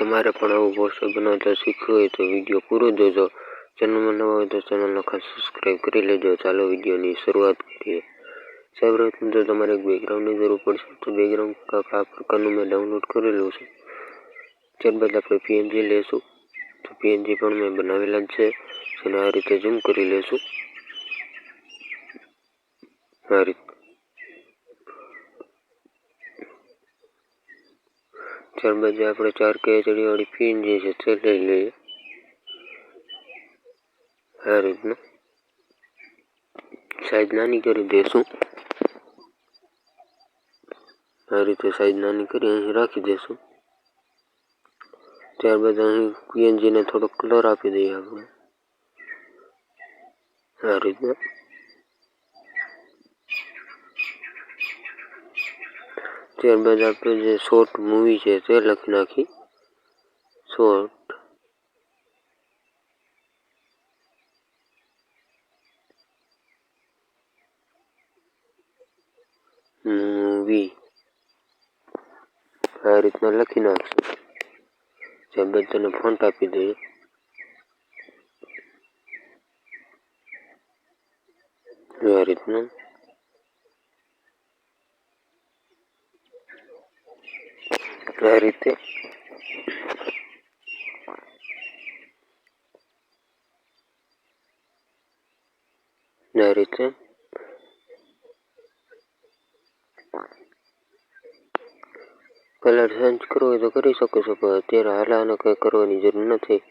તમારે પણ આવું પોસ્ટર બનાવતા શીખવું હોય તો વિડીયો પૂરો જોજો। ચેનલમાં નવા હોય તો ચેનલને ખાસ સબસ્ક્રાઈબ કરી લેજો। ચાલો વિડીયોની શરૂઆત કરીએ। સૌપ્રથમ તો તમારે એક બેકગ્રાઉન્ડની જરૂર પડશે। તો બેકગ્રાઉન્ડ આ પ્રકારનું મેં ડાઉનલોડ કરેલું છે। ત્યારબાદ આપણે પીએનજી લેશું। તો પીએનજી પણ મેં બનાવેલા જ છે, જેને આ રીતે ઝૂમ કરી લેશું। આ રીતે ત્યારબાદ જે આપણે 4K HD વાળી પીએનજી છે તે લઈ લઈએ। આ રીતના સાઈઝ નાની કરી દઈશું। આ રીતે સાઈઝ નાની કરી અહીં રાખી દઈશું। ત્યારબાદ અહીં પીએનજીને થોડો કલર આપી દઈએ આપણે આ રીતના। ત્યારબાદ આપણે જે શોર્ટ મૂવી છે તે લખી નાખી। શોર્ટ મૂવી આ રીતના લખી નાખશું। ત્યારબાદ તેને ફોન્ટ આપી દઈએ। આ રીતના આ રીતે કલર ચેન્જ કરવો હોય તો કરી શકો છો, પણ અત્યારે હાલ આને કંઈ કરવાની જરૂર નથી।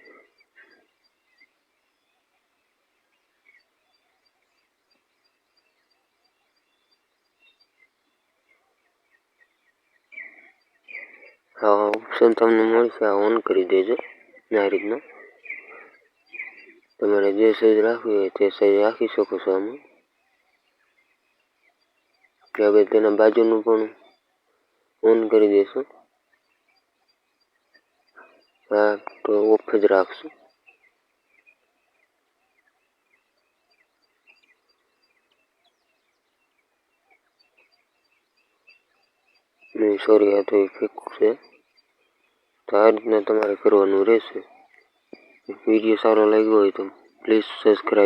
આ ઓપ્શન તમને મળશે, આ ઓન કરી દેજો। આ રીતના તમારે જે સાઈઝ રાખવી હોય તે સાઈઝ રાખી શકો છો આમાં। હવે તેના બાજુનું પણ ઓન કરી દઈશું। હા તો ઓફ જ રાખશું। નહીં સોરી, આ તો ફેક છે। તો આ રીતના તમારે કરવાનું રહેશે। વિડીયો સારો લાગ્યો હોય તો પ્લીઝ સબસ્ક્રાઈબ